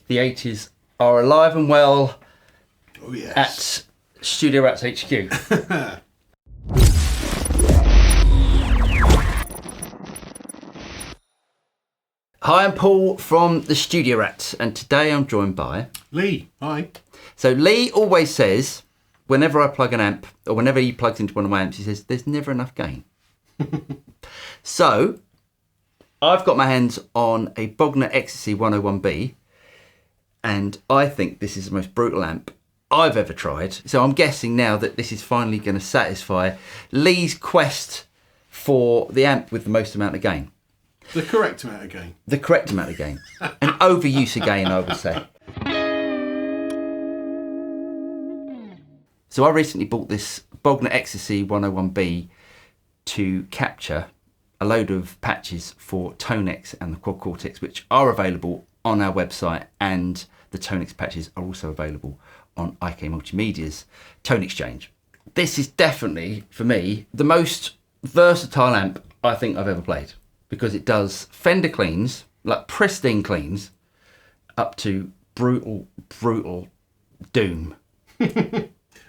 The 80s are alive and well. Oh, yes. At Studio Rats HQ. Hi, I'm Paul from the Studio Rats, and today I'm joined by... Lee, hi. So Lee always says, whenever I plug an amp, or whenever he plugs into one of my amps, he says, there's never enough gain. So, I've got my hands on a Bogner Ecstasy 101B, and I think this is the most brutal amp I've ever tried. So I'm guessing now that this is finally going to satisfy Lee's quest for the amp with the most amount of gain. The correct amount of gain. The correct amount of gain. An overuse of gain, I would say. So I recently bought this Bogner Ecstasy 101B to capture a load of patches for Tonix and the Quad Cortex, which are available on our website, and the Tonix patches are also available on IK Multimedia's Tone Exchange. This is definitely, for me, the most versatile amp I think I've ever played, because it does Fender cleans, like pristine cleans, up to brutal doom.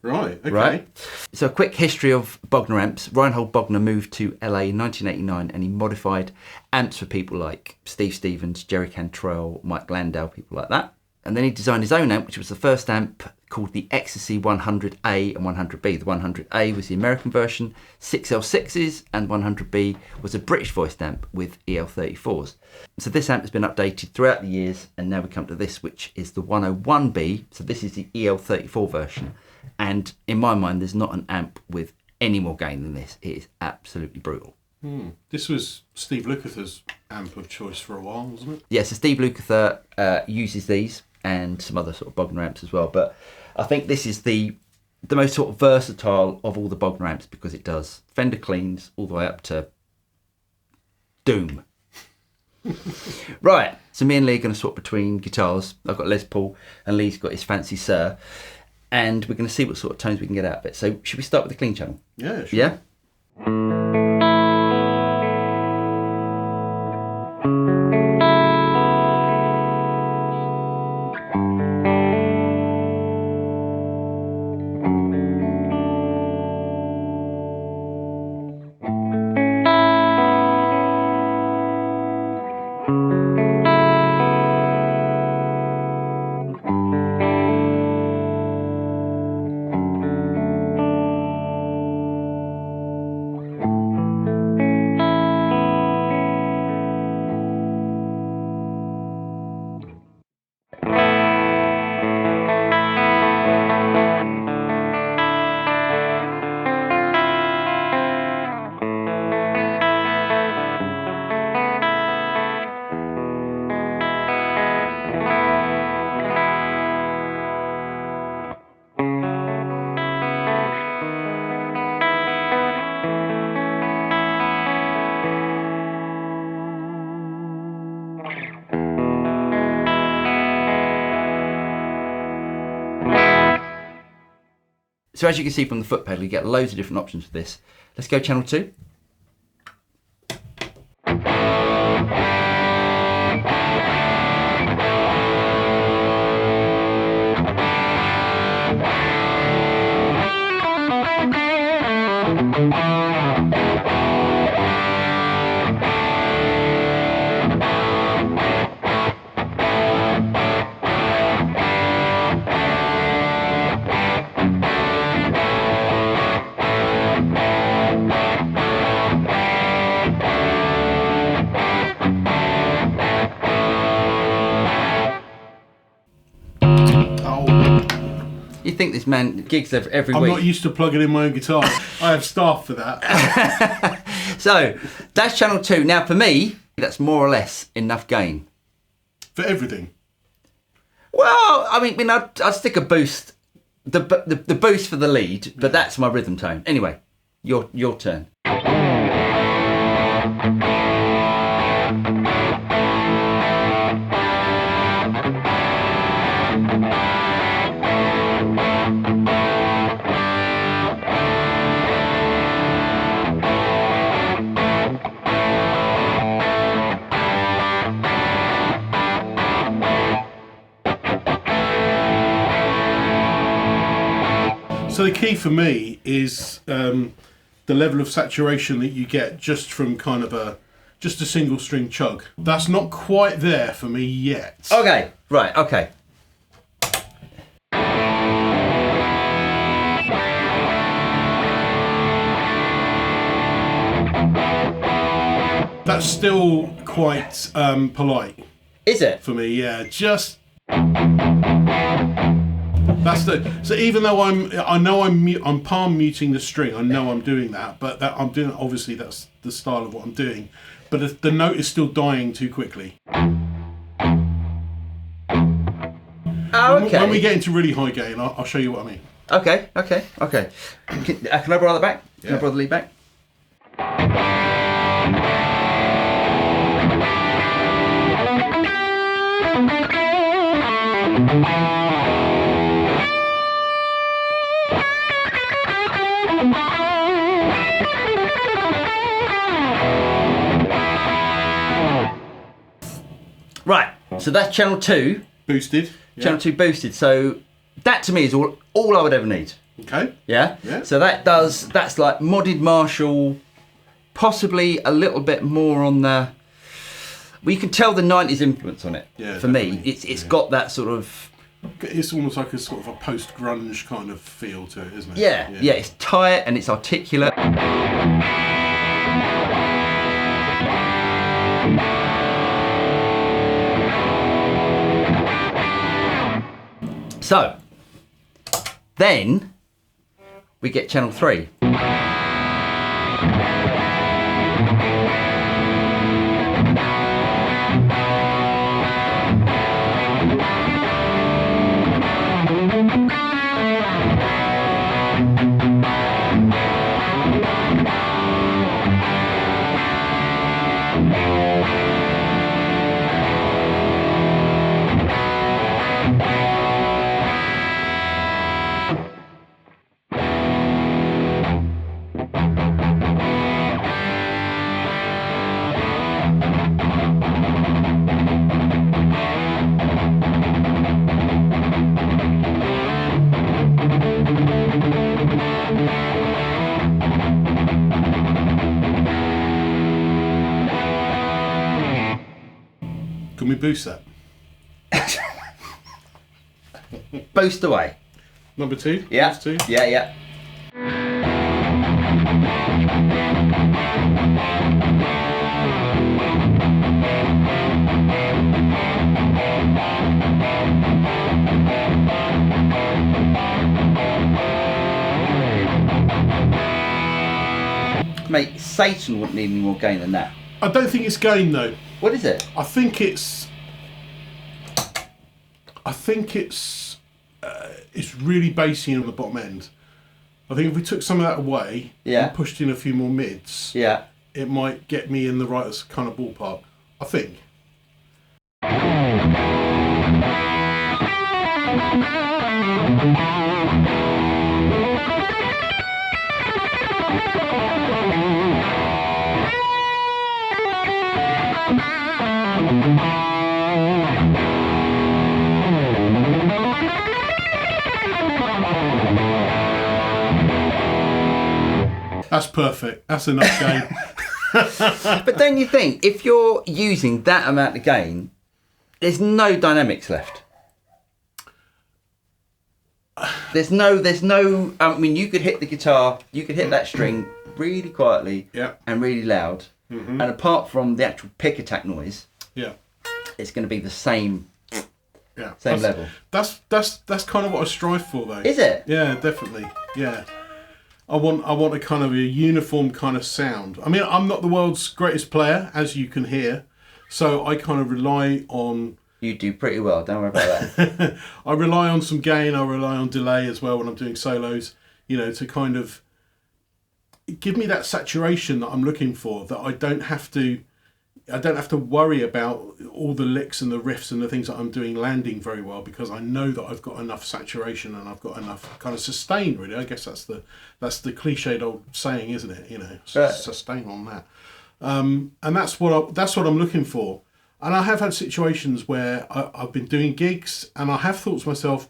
Right, okay. Right? So a quick history of Bogner amps. Reinhold Bogner moved to LA in 1989 and he modified amps for people like Steve Stevens, Jerry Cantrell, Mike Landau, people like that. And then he designed his own amp, which was the first amp called the Ecstasy 100A and 100B. The 100A was the American version, 6L6s, and 100B was a British voiced amp with EL34s. So this amp has been updated throughout the years, and now we come to this, which is the 101B. So this is the EL34 version. And in my mind, there's not an amp with any more gain than this. It is absolutely brutal. This was Steve Lukather's amp of choice for a while, wasn't it? Yeah, so Steve Lukather uses these and some other sort of Bogner amps as well. But I think this is the most sort of versatile of all the Bogner amps, because it does Fender cleans all the way up to doom. Right, so me and Lee are going to swap between guitars. I've got Les Paul and Lee's got his Fancy Sir. And we're going to see what sort of tones we can get out of it. So should we start with the clean channel? Yeah, sure. Yeah? So as you can see from the foot pedal, you get loads of different options for this. Let's go channel 2. Oh, You think this man gigs every I'm week? not used to plugging in my own guitar. I have staff for that. So that's channel 2. Now for me, that's more or less enough gain. For everything. Well, I mean, I'd stick a boost, the boost for the lead, but that's my rhythm tone. Anyway, your turn. So the key for me is the level of saturation that you get just from kind of just a single string chug. That's not quite there for me yet. Okay, right, okay. That's still quite polite Is it? for me. Yeah, just. So even though I'm palm muting the string, I know I'm doing that, but that I'm doing, obviously that's the style of what I'm doing, but the note is still dying too quickly. Oh, okay. When we get into really high gain, I'll show you what I mean. Okay. Can I borrow that back? Can I Yeah. borrow the lead back? Right, so that's channel 2. Boosted. Yeah. Channel 2 boosted. So that to me is all I would ever need. Okay. Yeah? Yeah. So that's like modded Marshall, possibly a little bit more on the. Well, you can tell the 90s influence on it. Yeah, for me, definitely. it's got that sort of. It's almost like a sort of a post-grunge kind of feel to it, isn't it? Yeah, it's tight and it's articulate. So, then we get channel 3. Can we boost that? Boost away. Number 2? Yeah. Number 2? Yeah. Mate, Satan wouldn't need any more gain than that. I don't think it's gain though. What is it? I think it's really bassy on the bottom end. I think if we took some of that away Yeah. and pushed in a few more mids, Yeah. it might get me in the right kind of ballpark. I think. That's perfect. That's enough gain. But then you think, if you're using that amount of gain, there's no dynamics left. There's no. I mean, you could hit the guitar, you could hit that string really quietly Yeah. and really loud, and apart from the actual pick attack noise, Yeah. it's going to be the same Yeah. Same level. That's kind of what I strive for, though. Is it? Yeah, definitely. Yeah. I want a kind of a uniform kind of sound. I mean, I'm not the world's greatest player, as you can hear, so I kind of rely on. You do pretty well. Don't worry about that. I rely on some gain. I rely on delay as well when I'm doing solos. You know, to kind of give me that saturation that I'm looking for. That I don't have to worry about all the licks and the riffs and the things that I'm doing landing very well, because I know that I've got enough saturation and I've got enough kind of sustain. Really, I guess that's the cliched old saying, isn't it? You know, sustain on that. And that's what I'm looking for. And I have had situations where I've been doing gigs and I have thought to myself,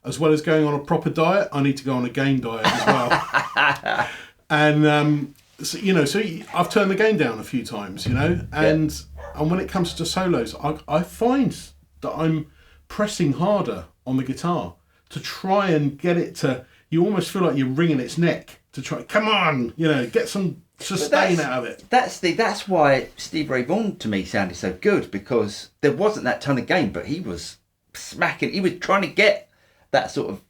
as well as going on a proper diet, I need to go on a gain diet as well. And so, you know, so I've turned the gain down a few times, you know, and when it comes to solos, I find that I'm pressing harder on the guitar to try and get it to. You almost feel like you're wringing its neck to try. Come on, you know, get some sustain out of it. That's why Steve Ray Vaughan to me sounded so good, because there wasn't that ton of gain, but he was smacking. He was trying to get that sort of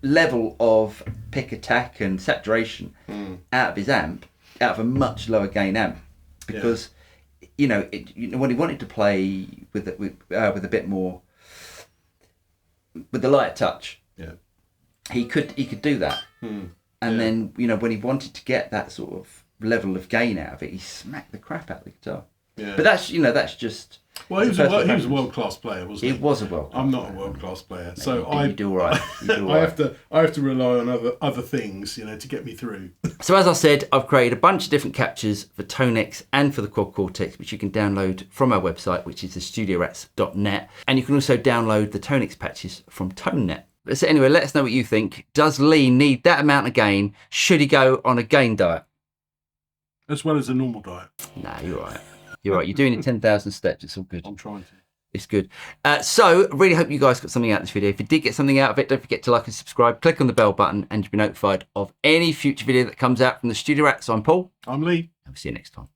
level of pick attack and saturation out of his amp, out of a much lower gain amp, because you know when he wanted to play with a bit more, with the lighter touch, he could do that. And then, you know, when he wanted to get that sort of level of gain out of it, he smacked the crap out of the guitar. Yeah. But that's just. Well, he was a world-class player, wasn't he? He was a world-class I'm not player. a world-class player, No, so you do all right. You do all right. I have to rely on other things, you know, to get me through. So as I said, I've created a bunch of different captures for Tonex and for the Quad Cortex, which you can download from our website, which is thestudiorats.net. And you can also download the Tonex patches from ToneNet. So anyway, let us know what you think. Does Lee need that amount of gain? Should he go on a gain diet? As well as a normal diet. Nah, you're right. You're right. You're doing it 10,000 steps. It's all good. I'm trying to. It's good. So really hope you guys got something out of this video. If you did get something out of it, don't forget to like and subscribe. Click on the bell button and you'll be notified of any future video that comes out from the Studio Rats. I'm Paul. I'm Lee. And we'll see you next time.